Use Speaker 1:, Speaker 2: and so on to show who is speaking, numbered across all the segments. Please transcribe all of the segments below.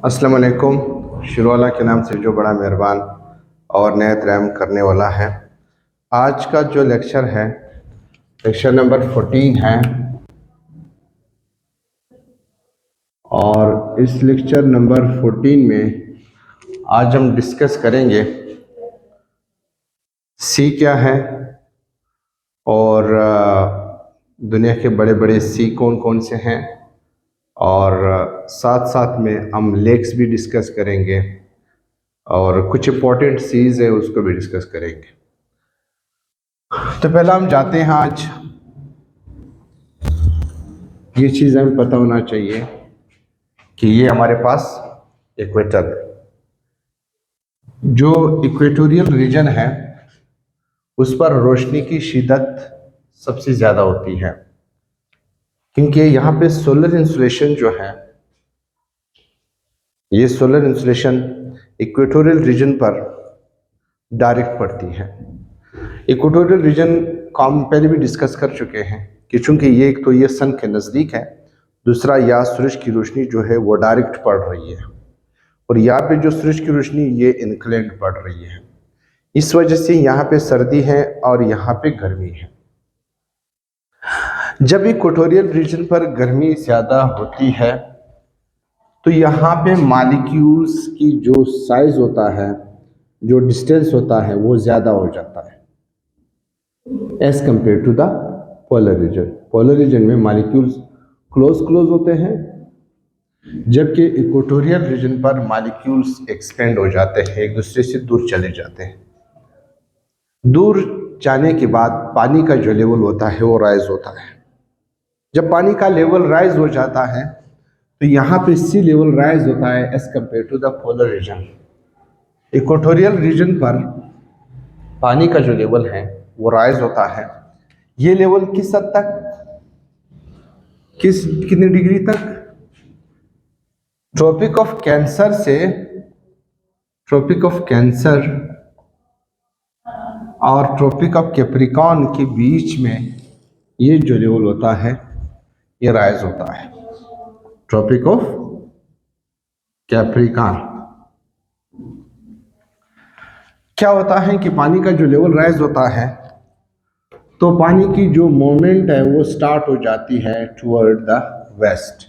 Speaker 1: अस्सलाम वालेकुम। शुरू वाला के नाम से जो बड़ा मेहरबान और नेत रहम करने वाला है। आज का जो लेक्चर है लेक्चर नंबर 14 है और इस लेक्चर नंबर 14 में आज हम डिस्कस करेंगे सी क्या है और दुनिया के बड़े बड़े सी कौन कौन से हैं, और साथ साथ में हम लेक्स भी डिस्कस करेंगे और कुछ इंपॉर्टेंट सीज है उसको भी डिस्कस करेंगे। तो पहला हम जाते हैं, आज ये चीज़ हमें पता होना चाहिए कि ये हमारे पास इक्वेटर है। जो इक्वेटोरियल रीजन है उस पर रोशनी की शिद्दत सबसे ज़्यादा होती है, क्योंकि यहाँ पे सोलर इंसुलेशन जो है, ये सोलर इंसुलेशन इक्वेटोरियल रीजन पर डायरेक्ट पड़ती है। इक्वेटोरियल रीजन को हम पहले भी डिस्कस कर चुके हैं कि चूंकि ये एक तो ये सन के नज़दीक है, दूसरा यहाँ सूरज की रोशनी जो है वो डायरेक्ट पड़ रही है और यहाँ पे जो सूरज की रोशनी ये इंक्लाइंड पड़ रही है। इस वजह से यहाँ पे सर्दी है और यहाँ पे गर्मी है। जब इक्वेटोरियल रीजन पर गर्मी ज़्यादा होती है तो यहाँ पे मॉलिक्यूल्स की जो साइज होता है, जो डिस्टेंस होता है वो ज़्यादा हो जाता है as compare to the polar region. Polar region में मॉलिक्यूल्स क्लोज होते हैं, जबकि इक्वेटोरियल रीजन पर मॉलिक्यूल्स एक्सपेंड हो जाते हैं, एक दूसरे से दूर चले जाते हैं। दूर जाने के बाद पानी का जो लेवल होता है वो राइज होता है। जब पानी का लेवल राइज हो जाता है तो यहाँ पे सी लेवल राइज होता है as compare to the polar region. Equatorial region पर पानी का जो लेवल है वो राइज होता है। ये लेवल किस हद तक, कितने डिग्री तक? ट्रॉपिक ऑफ कैंसर से ट्रॉपिक ऑफ कैंसर और ट्रॉपिक ऑफ कैप्रिकॉर्न के बीच में ये जो लेवल होता है ये राइज होता है। ट्रॉपिक ऑफ कैप्रिकॉर्न क्या होता है कि पानी का जो लेवल राइज होता है तो पानी की जो मूवमेंट है वो स्टार्ट हो जाती है टुवर्ड द वेस्ट।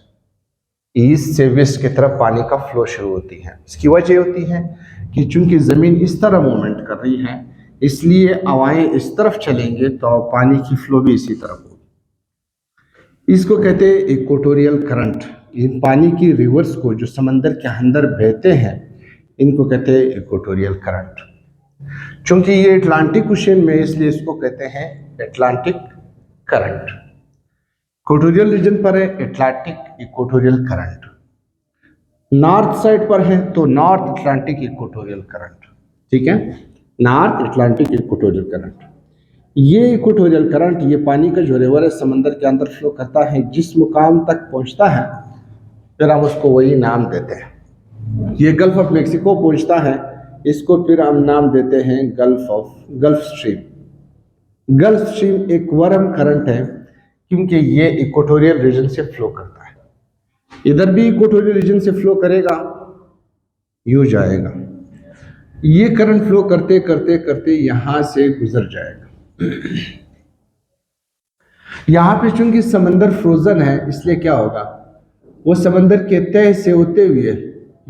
Speaker 1: ईस्ट से वेस्ट की तरफ पानी का फ्लो शुरू होती है। इसकी वजह होती है कि चूंकि ज़मीन इस तरह मूवमेंट कर रही है, इसलिए हवाएं इस तरफ चलेंगे तो पानी की फ्लो भी इसी तरफ होगी। इसको कहते हैं इक्वेटोरियल करंट। इन पानी की रिवर्स को जो समंदर के अंदर बहते हैं इनको कहते हैं इक्वेटोरियल करंट। चूंकि ये अटलांटिक ओशन में, इसलिए इसको कहते हैं अटलांटिक करंट। इक्वेटोरियल रीजन पर है Atlantic equatorial current, north side पर है तो नॉर्थ अटलांटिक इक्वेटोरियल करंट। ठीक है, नॉर्थ अटलांटिक इक्वेटोरियल करंट। ये इक्वेटोरियल करंट, ये पानी का जो रिवर है समंदर के अंदर फ्लो करता है, जिस मुकाम तक पहुंचता है फिर हम उसको वही नाम देते हैं। ये गल्फ ऑफ मेक्सिको पहुंचता है, इसको फिर हम नाम देते हैं गल्फ स्ट्रीम। गल्फ स्ट्रीम एक वर्म करंट है क्योंकि ये इक्वेटोरियल रीजन से फ्लो करता है। इधर भी इक्वेटोरियल रीजन से फ्लो करेगा, यूं जाएगा, ये करंट फ्लो करते करते करते यहां से गुजर जाएगा। यहां पे चूंकि समंदर फ्रोजन है, इसलिए क्या होगा, वो समंदर के तह से होते हुए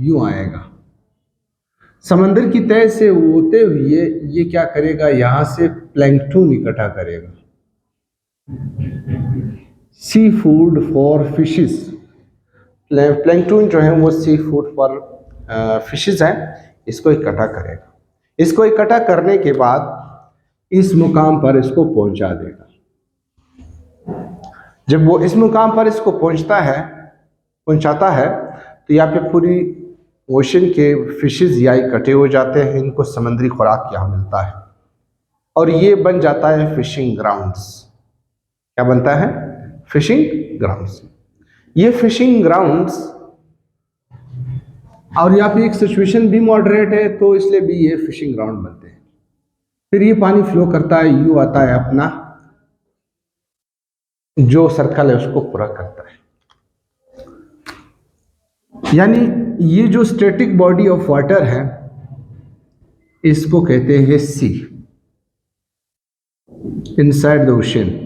Speaker 1: यूं आएगा। समंदर की तह से होते हुए ये क्या करेगा, यहां से प्लैंकटन इकट्ठा करेगा, sea food for fishes. Plankton जो है वो सी फूड फॉर फिशेस है, इसको इकट्ठा करेगा। इसको इकट्ठा करने के बाद इस मुकाम पर इसको पहुंचा देगा। जब वो इस मुकाम पर इसको पहुंचाता है तो यहाँ पे पूरी ओशन के फिशेस यहाँ इकट्ठे हो जाते हैं, इनको समुद्री खुराक यहाँ मिलता है और ये बन जाता है फिशिंग ग्राउंड्स। क्या बनता है? Fishing grounds. ये फिशिंग ग्राउंड्स, और यहाँ पे एक सिचुएशन भी मॉडरेट है तो इसलिए भी ये फिशिंग ग्राउंड बनते हैं। फिर ये पानी फ्लो करता है, यू आता है, अपना जो सर्कल है उसको पूरा करता है। यानी ये जो स्टैटिक बॉडी ऑफ वाटर है इसको कहते हैं सी, इनसाइड द ओशन।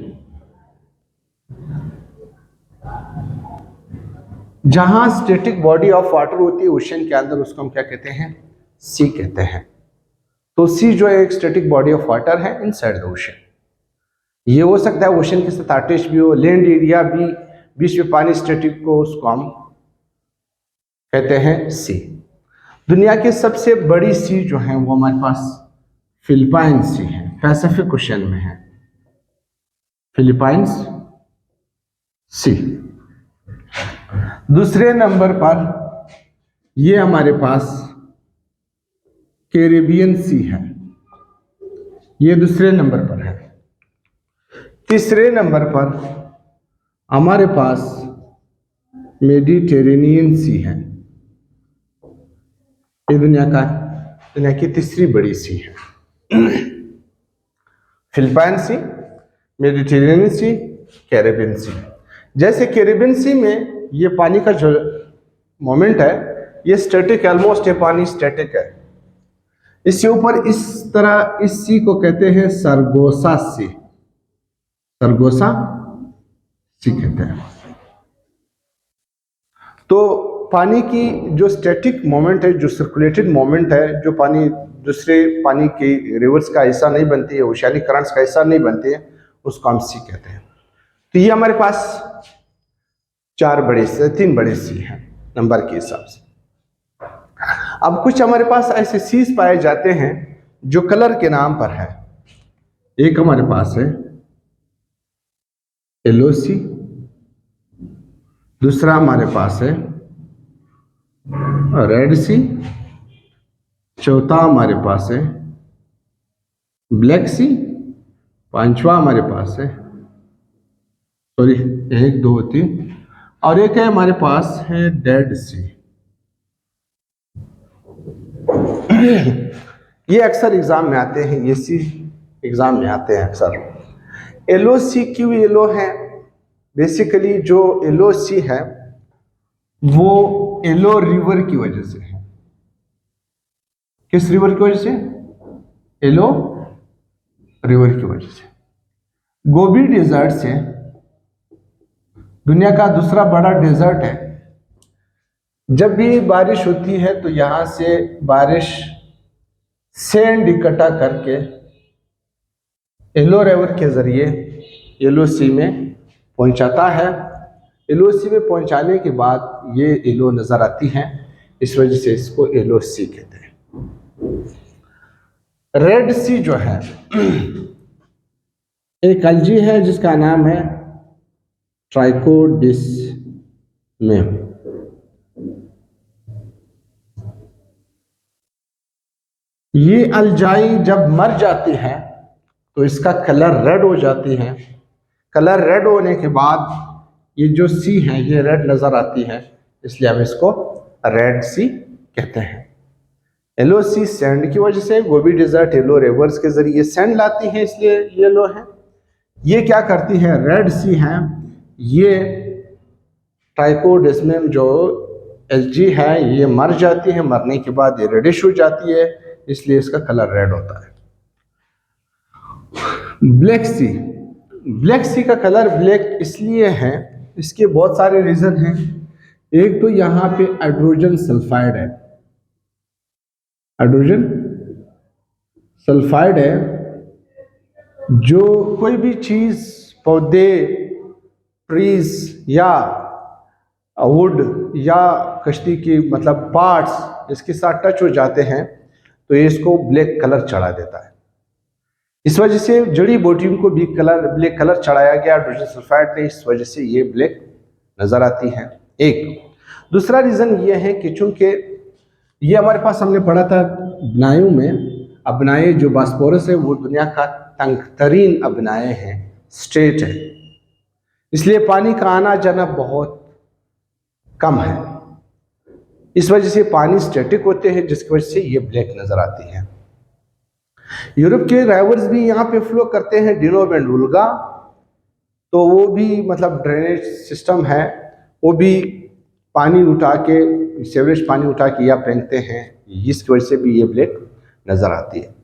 Speaker 1: जहां स्टैटिक बॉडी ऑफ वाटर होती है ओशन के अंदर, उसको हम क्या कहते हैं? सी कहते हैं। तो सी जो है एक स्टैटिक बॉडी ऑफ वाटर है इनसाइड द ओशन। ये हो सकता है ओशन के साथ अटैच भी हो, लैंड एरिया भी, बीच में पानी स्टैटिक को, उसको हम कहते हैं सी। दुनिया की सबसे बड़ी सी जो है वो हमारे पास फिलिपाइन सी है, पैसिफिक ओशन में है, फिलिपाइंस सी। दूसरे नंबर पर ये हमारे पास कैरिबियन सी है, ये दूसरे नंबर पर है। तीसरे नंबर पर हमारे पास मेडिटेरेनियन सी है, ये दुनिया की तीसरी बड़ी सी है। फिलिपाइन सी, मेडिटेरेनियन सी, कैरिबियन सी। जैसे कैरिबियन सी में ये पानी का जो मोमेंट है ये स्टैटिक, ऑलमोस्ट ये पानी स्टैटिक है। इसके ऊपर इस तरह इस सी को कहते हैं सरगोसा सी, सरगोसा सी कहते हैं। तो पानी की जो स्टैटिक मोमेंट है, जो सर्कुलेटेड मोमेंट है, जो पानी दूसरे पानी के रिवर्स का हिस्सा नहीं बनती है, ओशियानिक करंट्स का हिस्सा नहीं बनती है, उसको हम सी कहते हैं। तो ये हमारे पास तीन बड़े सी हैं नंबर के हिसाब से। अब कुछ हमारे पास ऐसे सीज पाए जाते हैं जो कलर के नाम पर है। एक हमारे पास है येलो सी, दूसरा हमारे पास है रेड सी, चौथा हमारे पास है ब्लैक सी, पांचवा हमारे पास है, सॉरी 1 2 3, और एक है हमारे पास है डेड सी। ये अक्सर एग्जाम में आते हैं, ये सी एग्जाम में आते हैं अक्सर। येलो सी क्यों येलो है? बेसिकली जो येलो सी है वो येलो रिवर की वजह से है। किस रिवर की वजह से? येलो रिवर की वजह से। गोबी डेजर्ट से, दुनिया का दूसरा बड़ा डेजर्ट है, जब भी बारिश होती है तो यहां से बारिश सैंड इकट्ठा करके येलो रिवर के जरिए येलो सी में पहुंचाता है। येलो सी में पहुंचाने के बाद ये येलो नजर आती है, इस वजह से इसको येलो सी कहते हैं। रेड सी जो है एक अलजी है जिसका नाम है ट्राइकोडिस में। ये अलजाई जब मर जाती है तो इसका कलर रेड हो जाती है। कलर रेड होने के बाद ये जो सी है ये रेड नजर आती है, इसलिए हम इसको रेड सी कहते हैं। येलो सी सैंड की वजह से, गोबी डेजर्ट येलो रिवर्स के जरिए सैंड लाती है, इसलिए येलो है। ये क्या करती है? रेड सी है, ये ट्राइकोडिस्मम जो एलजी है ये मर जाती है, मरने के बाद ये रेडिश हो जाती है, इसलिए इसका कलर रेड होता है। ब्लैक सी, ब्लैक सी का कलर ब्लैक इसलिए है, इसके बहुत सारे रीजन हैं। एक तो यहाँ पे हाइड्रोजन सल्फाइड है, हाइड्रोजन सल्फाइड है। जो कोई भी चीज, पौधे, ट्रीज या वुड या कश्ती की मतलब पार्ट्स इसके साथ टच हो जाते हैं तो ये इसको ब्लैक कलर चढ़ा देता है। इस वजह से जड़ी बूटियों को भी ब्लैक कलर चढ़ाया गया हाइड्रोजन सल्फाइड ने, इस वजह से ये ब्लैक नजर आती है। एक दूसरा रीजन ये है कि चूंकि ये हमारे पास हमने पढ़ा था अबनायों में, अबनाए जो बास्पोरस है वो दुनिया का तंगतरीन अबनाए हैं, स्टेट है, इसलिए पानी का आना जाना बहुत कम है। इस वजह से पानी स्टैटिक होते हैं, जिसकी वजह से ये ब्लैक नजर आती है। यूरोप के राइवर्स भी यहाँ पे फ्लो करते हैं, डिनोब एंड वुल्गा, तो वो भी मतलब ड्रेनेज सिस्टम है, वो भी पानी उठा के सेवरेज पानी उठा के या फेंकते हैं, इसकी वजह से भी ये ब्लैक नज़र आती है।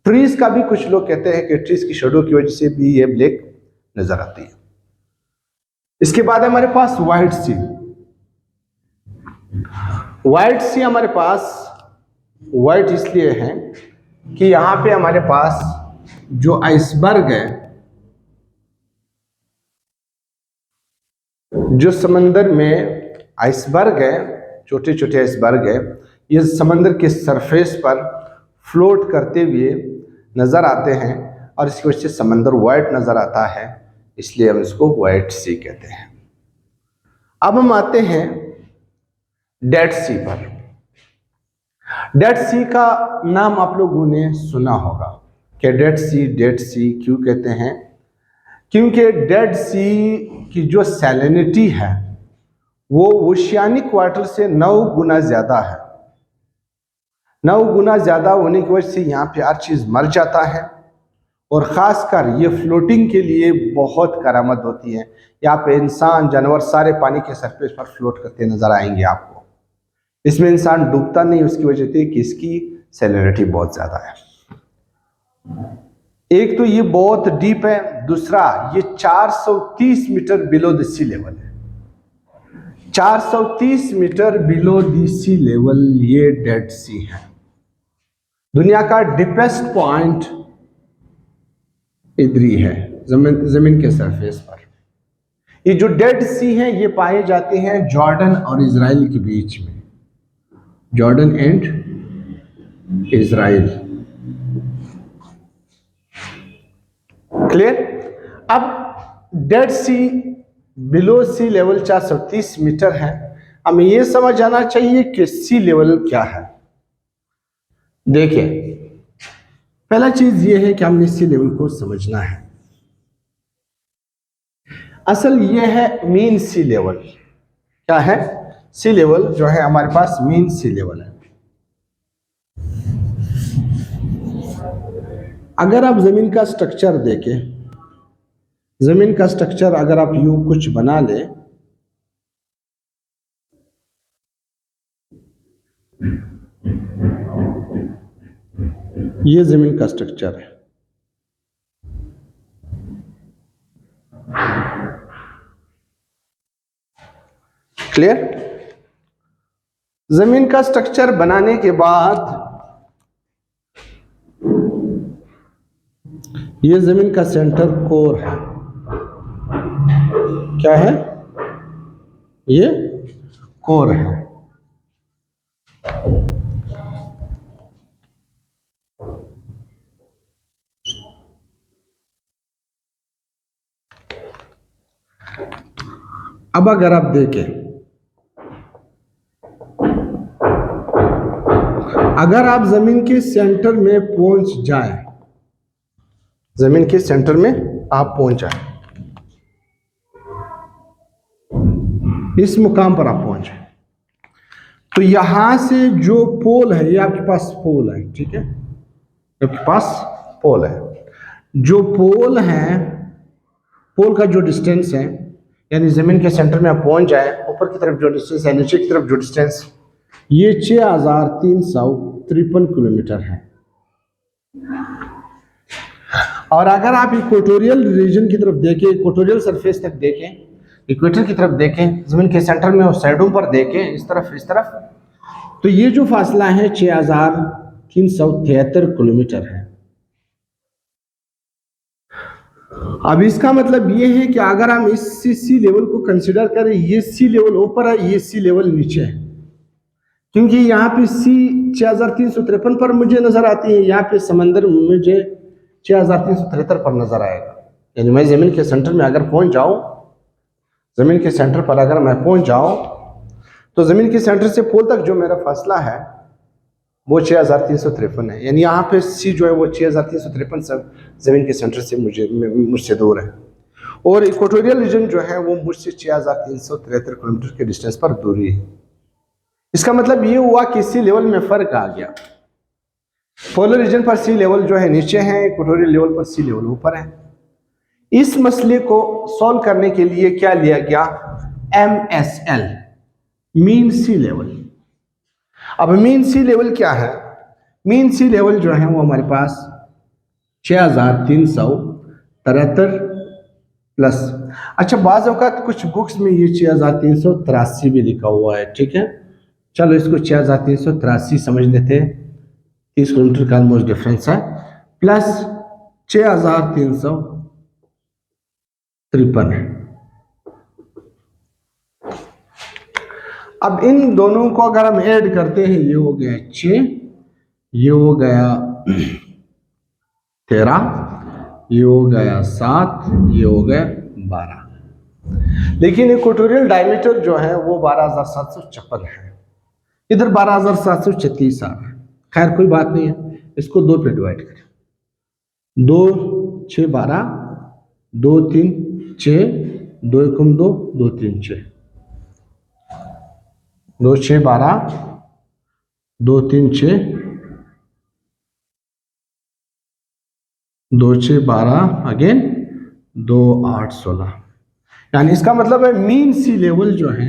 Speaker 1: ट्रीज का भी कुछ लोग कहते हैं कि ट्रीज की शेडो की वजह से भी ये ब्लैक नज़र आती है। इसके बाद हमारे पास व्हाइट सी। व्हाइट सी हमारे पास व्हाइट इसलिए है कि यहाँ पे हमारे पास जो आइसबर्ग है, जो समंदर में आइसबर्ग है, छोटे छोटे आइसबर्ग है, ये समंदर के सरफेस पर फ्लोट करते हुए नज़र आते हैं और इसकी वजह से समंदर वाइट नज़र आता है, इसलिए हम इसको वाइट सी कहते हैं। अब हम आते हैं डेड सी पर। डेड सी का नाम आप लोगों ने सुना होगा कि डेड सी क्यों कहते हैं? क्योंकि डेड सी की जो सैलिनिटी है वो ओशियानिक वाटर से 9 गुना ज़्यादा है। 9 गुना ज़्यादा होने की वजह से यहाँ पे हर चीज़ मर जाता है और ख़ासकर ये फ्लोटिंग के लिए बहुत करामत होती है। यहाँ पे इंसान, जानवर सारे पानी के सरफेस पर फ्लोट करते नज़र आएंगे आपको। इसमें इंसान डूबता नहीं, उसकी वजह से कि इसकी सैलिनिटी बहुत ज़्यादा है। एक तो ये बहुत डीप है, दूसरा ये 430 metre below the sea level है। 430 metre below the sea level ये डेड सी है। दुनिया का डीपेस्ट पॉइंट इधर ही है, जमीन के सरफेस पर। ये जो डेड सी है ये पाए जाते हैं जॉर्डन और इजराइल के बीच में, जॉर्डन एंड इजराइल। क्लियर? अब डेड सी बिलो सी लेवल 430 मीटर है। हमें यह समझ आना चाहिए कि सी लेवल क्या है। देखिए, पहला चीज यह है कि हमने सी लेवल को समझना है। असल यह है मीन सी लेवल। क्या है? सी लेवल जो है हमारे पास मीन सी लेवल है। अगर आप जमीन का स्ट्रक्चर देखें, जमीन का स्ट्रक्चर अगर आप यूं कुछ बना ले, ये जमीन का स्ट्रक्चर है। क्लियर? जमीन का स्ट्रक्चर बनाने के बाद ये जमीन का सेंटर कोर है। क्या है? ये कोर है। अब अगर आप देखें, अगर आप जमीन के सेंटर में पहुंच जाएं, जमीन के सेंटर में आप पहुंच जाएं, इस मुकाम पर आप पहुंचे, तो यहां से जो पोल है, ये आपके पास पोल है, ठीक है, आपके पास पोल है। जो पोल है, पोल का जो डिस्टेंस है, यानी जमीन के सेंटर में आप पहुंच जाए, ऊपर की तरफ जो डिस्टेंस है, नीचे की तरफ जो डिस्टेंस, ये 6353 किलोमीटर है। और अगर आप इक्वेटोरियल रीजन की तरफ देखें, इक्वेटोरियल सरफेस तक देखें, इक्वेटर की तरफ देखें, जमीन के सेंटर में और साइडों पर देखें, इस तरफ इस तरफ, तो ये जो फासला है 6373 किलोमीटर है। अब इसका मतलब ये है कि अगर हम इस सी लेवल को कंसिडर करें, ये सी लेवल ऊपर है, ये सी लेवल नीचे है, क्योंकि यहाँ पे सी 6353 पर मुझे नजर आती है, यहाँ पे समंदर मुझे 6373 पर नजर आएगा। यानी मैं जमीन के सेंटर में अगर पहुंच जाऊं, जमीन के सेंटर पर अगर मैं पहुंच जाऊं, तो जमीन के सेंटर से पोल तक जो मेरा फासला है वो 6353 है। यानी यहाँ पे सी जो है वो 6353 से जमीन के सेंटर से मुझसे दूर है, और इक्वेटोरियल रीजन जो है वो मुझसे 6373 किलोमीटर के डिस्टेंस पर दूरी है। इसका मतलब ये हुआ कि सी लेवल में फर्क आ गया। पोलर रीजन पर सी लेवल जो है नीचे है, इक्वेटोरियल लेवल पर सी लेवल ऊपर है। इस मसले को सॉल्व करने के लिए क्या लिया गया? MSL, मीन सी लेवल। अब मीन सी लेवल क्या है? मीन सी लेवल जो है वो हमारे पास 6373 प्लस। अच्छा, बाज़ औक़ात कुछ बुक्स में ये 6383 भी लिखा हुआ है, ठीक है, चलो इसको 6383 समझ लेते हैं। 30 किलोमीटर का ऑलमोस्ट डिफरेंस है, प्लस 6353 है। अब इन दोनों को अगर हम ऐड करते हैं, ये हो गया 6, ये हो गया 13, ये हो गया 7, ये हो गया 12। लेकिन इक्वेटोरियल डायमीटर जो है वो 12,756 है, इधर 12,736 आ रहा है। खैर कोई बात नहीं है, इसको 2 पे डिवाइड करें। 2 6 12, 2 3 6, 2 1 2, 2 3 6, 2 6 12, 2 3 6, 2 6 12, अगेन 2 8 16। यानी इसका मतलब है मीन सी लेवल जो है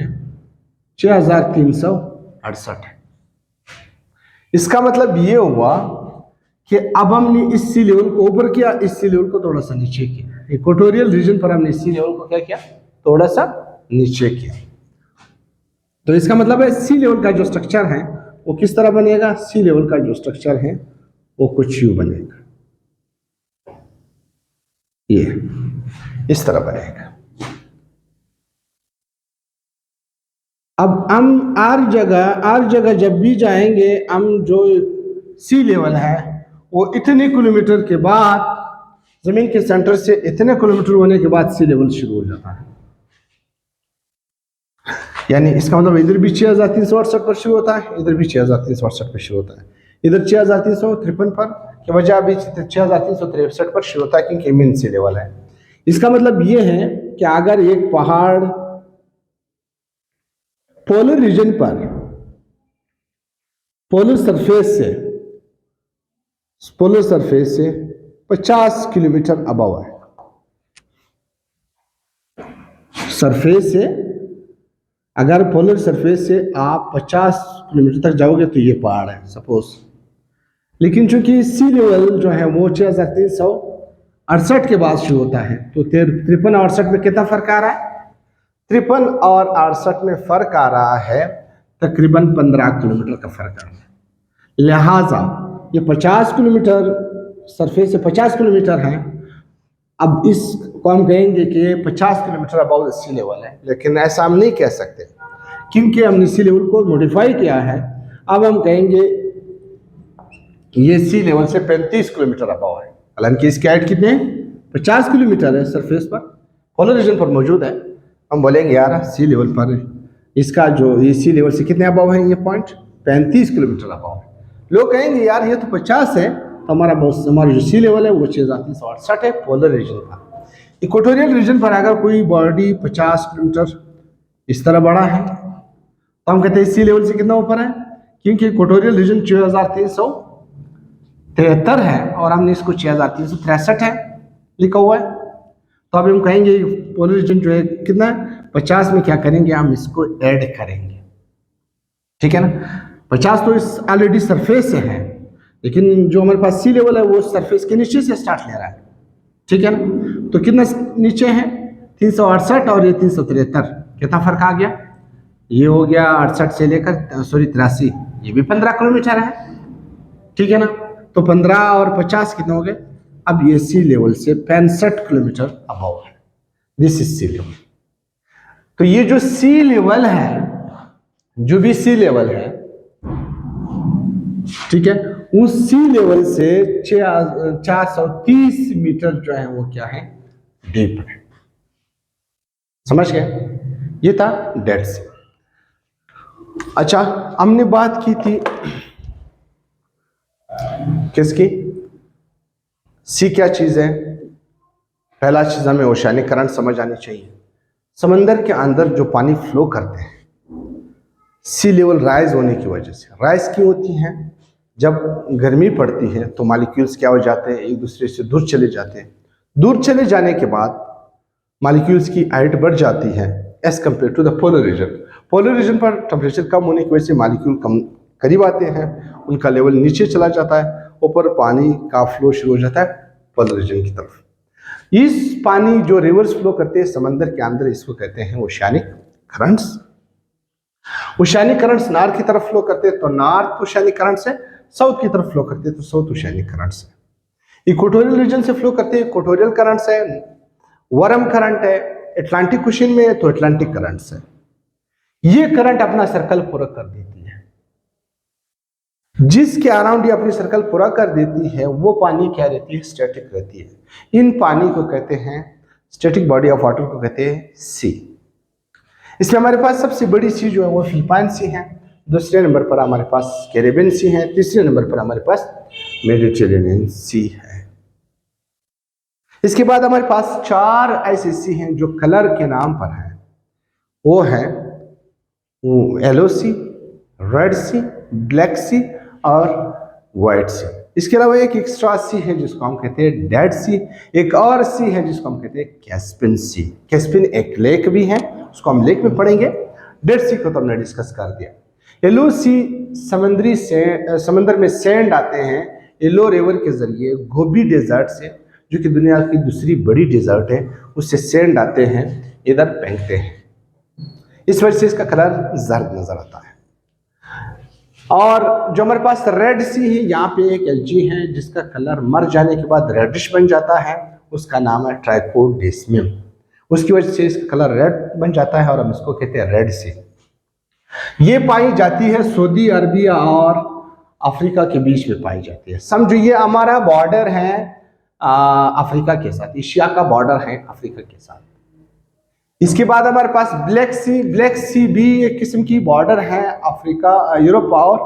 Speaker 1: 6368 है। इसका मतलब ये हुआ कि अब हमने इस सी लेवल को ऊपर किया, इस सी लेवल को थोड़ा सा नीचे किया। इक्वेटोरियल रीजन पर हमने सी लेवल को क्या किया? थोड़ा सा नीचे किया। तो इसका मतलब है सी लेवल का जो स्ट्रक्चर है वो किस तरह बनेगा? सी लेवल का जो स्ट्रक्चर है वो कुछ यूं बनेगा, ये इस तरह बनेगा। अब हम हर जगह जब भी जाएंगे, हम जो सी लेवल है वो इतने किलोमीटर के बाद, जमीन के सेंटर से इतने किलोमीटर होने के बाद सी लेवल शुरू हो जाता है। यानी इसका मतलब इधर भी 6368 पर शुरू होता है, इधर भी 6368 पर शुरू होता है। इधर 6353 पर के बजाय अभी 6363 पर शुरू होता है, क्योंकि मीन सी लेवल है। इसका मतलब ये है कि अगर एक पहाड़ पोलर रीजन पर, पोलर सरफेस से 50 किलोमीटर अबव है, सरफेस से, अगर पोलर सरफेस से आप 50 किलोमीटर तक जाओगे तो ये पहाड़ है सपोज। लेकिन चूंकि सी लेवल जो है वो 6368 के बाद शुरू होता है, तो 53 और 68 में कितना फर्क आ रहा है? 53 और 68 में फर्क आ रहा है तकरीबन 15 किलोमीटर का फर्क आ रहा है। लिहाजा ये 50 किलोमीटर, सरफेस से 50 किलोमीटर है। अब इसको हम कहेंगे कि 50 किलोमीटर अबाउट सी लेवल है, लेकिन ऐसा हम नहीं कह सकते क्योंकि हमने सी लेवल को मॉडिफाई किया है। अब हम कहेंगे ये सी लेवल से 35 किलोमीटर अबाव है। हालांकि इसकी हाइट कितने है? 50 किलोमीटर है, सरफेस पर, पोलर रीजन पर मौजूद है। हम बोलेंगे यार सी लेवल पर इसका जो ये सी लेवल से कितने अबाव है? ये पॉइंट 35 किलोमीटर अबाव है। लोग कहेंगे यार ये तो 50 है, तो हमारा जो सी लेवल है वो 6368 है पोलर रीजन का। इक्वेटोरियल रीजन पर अगर कोई बॉडी 50 किलोमीटर इस तरह बड़ा है तो हम कहते हैं सी लेवल से कितना ऊपर है, क्योंकि इक्वेटोरियल रीजन 6373 है और हमने इसको 6363 है लिखा हुआ है। तो अब हम कहेंगे पोलर रीजन जो है कितना है? 50 में क्या करेंगे? हम इसको ऐड करेंगे, ठीक है ना। 50 तो इस ऑलरेडी सरफेस से है, लेकिन जो हमारे पास सी लेवल है वो सरफेस के नीचे से स्टार्ट ले रहा है, ठीक है ना। तो कितना नीचे है? 368 और ये 373, कितना फर्क आ गया? ये हो गया 68 से लेकर 83, ये भी 15 किलोमीटर है, ठीक है ना। तो 15 और 50 कितना हो गए? अब ये सी लेवल से 65 किलोमीटर अबव है, दिस इज सी लेवल। तो ये जो सी लेवल है, जो भी सी लेवल है, ठीक है, उस सी लेवल से 430 मीटर जो है वो क्या है? डीप है। समझ गए? ये था डेड सी। अच्छा, हमने बात की थी किसकी? सी क्या चीज है? पहला चीज हमें ओशियानिक करंट समझ आनी चाहिए। समंदर के अंदर जो पानी फ्लो करते हैं सी लेवल राइज होने की वजह से। राइज क्यों होती हैं? जब गर्मी पड़ती है तो मॉलिक्यूल्स क्या हो जाते हैं? एक दूसरे से दूर चले जाते हैं। दूर चले जाने के बाद मॉलिक्यूल्स की हाइट बढ़ जाती है as compare to the polar region. Polar region पर टेम्परेचर कम होने की वजह से मॉलिक्यूल कम करीब आते हैं उनका लेवल नीचे चला जाता है, ऊपर पानी का फ्लो शुरू हो जाता है पोलर रीजन की तरफ। इस पानी जो रिवर्स फ्लो करते हैं समंदर के अंदर, इसको कहते हैं oceanic currents. Oceanic currents north की तरफ फ्लो करते हैं तो नॉर्थ ओशियानिक करंट्स है, साउथ की तरफ फ्लो करते हैं तो साउथ ओशियानिक करंट्स है। इक्वेटोरियल रीजन से फ्लो करते हैं इक्वेटोरियल करंट्स है, वार्म करंट है, अटलांटिक ओशन में है तो अटलांटिक करंट्स है। ये करंट अपना सर्कल पूरा कर देती है, जिसके अराउंड ये अपनी सर्कल पूरा कर देती है वो पानी क्या रहती है, स्टैटिक रहती है। इन पानी को कहते हैं, स्टैटिक बॉडी ऑफ वाटर को कहते हैं सी। इसमें हमारे पास सबसे बड़ी सी जो है वो फिलिपाइन सी है, दूसरे नंबर पर हमारे पास कैरेबियन सी है, तीसरे नंबर पर हमारे पास मेडिटेरेनियन सी है। इसके बाद हमारे पास 4 ऐसे सी हैं जो कलर के नाम पर हैं, वो है येलो सी, रेड सी, ब्लैक सी और व्हाइट सी। इसके अलावा एक एक्स्ट्रा सी है जिसको हम कहते हैं डेड सी, एक और सी है जिसको हम कहते हैं कैस्पियन सी। कैस्पियन एक लेक भी है, उसको हम लेक में पढ़ेंगे। डेड सी को तो हमने डिस्कस कर दिया। येलो सी समंदर में सैंड आते हैं येलो रिवर के जरिए गोबी डेजर्ट से, जो कि दुनिया की दूसरी बड़ी डेजर्ट है, उससे सैंड आते हैं इधर फेंकते हैं, इस वजह से इसका कलर जर्द नजर आता है। और जो हमारे पास रेड सी है, यहाँ पे एक एल्गी है जिसका कलर मर जाने के बाद रेडिश बन जाता है, उसका नाम है ट्राइकोडेस्मियम। उसकी वजह से इसका कलर रेड बन जाता है और हम इसको कहते हैं रेड सी। ये पाई जाती है सऊदी अरबिया और अफ्रीका के बीच में पाई जाती है। समझो ये हमारा बॉर्डर है अफ्रीका के साथ, एशिया का बॉर्डर है अफ्रीका के साथ। इसके बाद हमारे पास ब्लैक सी, ब्लैक सी भी एक किस्म की बॉर्डर है अफ्रीका, यूरोप और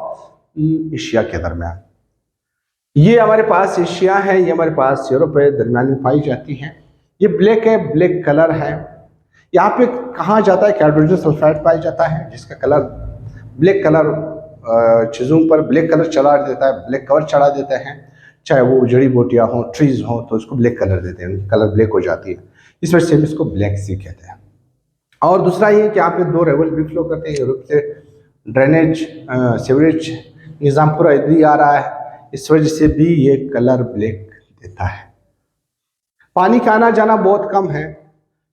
Speaker 1: एशिया के दरमियान। ये हमारे पास एशिया है, ये हमारे पास यूरोप है, दरमियान में पाई जाती है। ये ब्लैक है, ब्लैक कलर है। यहाँ पे कहा जाता है कि हाइड्रोजन सल्फाइड पाया जाता है जिसका कलर ब्लैक कलर, चीज़ों पर ब्लैक कलर चढ़ा देता है, ब्लैक कवर चढ़ा देते हैं, चाहे वो जड़ी बूटियाँ हों, ट्रीज हों, तो उसको ब्लैक कलर देते हैं, कलर ब्लैक हो जाती है, इस वजह से हम इसको ब्लैक सी कहते हैं। और दूसरा ये कि यहाँ पे 2 रिवर्स भी फ्लो करते हैं, यूरोप से ड्रेनेज सीवरेज निज़ाम पूरा इधर ही आ रहा है, इस वजह से भी ये कलर ब्लैक देता है। पानी का आना जाना बहुत कम है,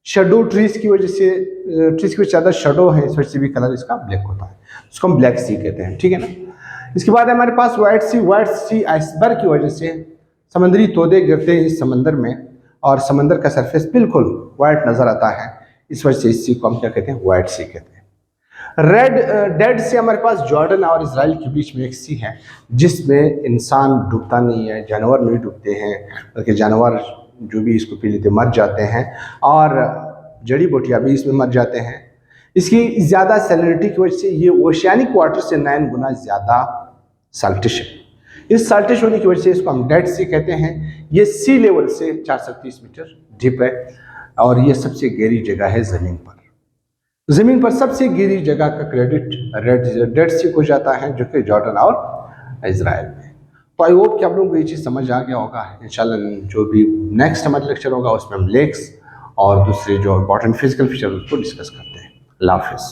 Speaker 1: शेडो ट्रीज की वजह से, ट्रीज की वजह से ज़्यादा शेडो है, इस वजह से भी कलर इसका ब्लैक होता है, उसको हम ब्लैक सी कहते हैं, ठीक है ना। इसके बाद हमारे पास व्हाइट सी आइसबर्ग की वजह से समुद्री तोदे गिरते हैं इस समंदर में और समंदर का सरफेस बिल्कुल वाइट नज़र आता है, इस वजह से इस सी को हम क्या कहते हैं, व्हाइट सी कहते हैं। डेड सी हमारे पास जॉर्डन और इजराइल के बीच में एक सी है जिसमें इंसान डूबता नहीं है, जानवर नहीं डूबते हैं, बल्कि जानवर जो भी इसको पी लेते मर जाते हैं और जड़ी बूटियाँ भी इसमें मर जाते हैं। इसकी ज़्यादा सैलिनिटी की वजह से ये ओशियानिक वाटर से 9 गुना ज़्यादा साल्टिश है। इस साल्टिश होने की वजह से इसको हम डेड सी कहते हैं। ये सी लेवल से 430 मीटर डीप है और ये सबसे गहरी जगह है ज़मीन पर। ज़मीन पर सबसे गहरी जगह का क्रेडिट डेड सी को जाता है, जो कि जॉर्डन और इजराइल में। तो आई होप कि आप लोगों को ये चीज़ समझ आ गया होगा। इंशाल्लाह जो भी नेक्स्ट हमारा लेक्चर होगा उसमें हम लेक्स और दूसरे जो इंपॉर्टेंट फिजिकल फीचर उसको डिस्कस करते हैं। अल्लाह हाफिज़।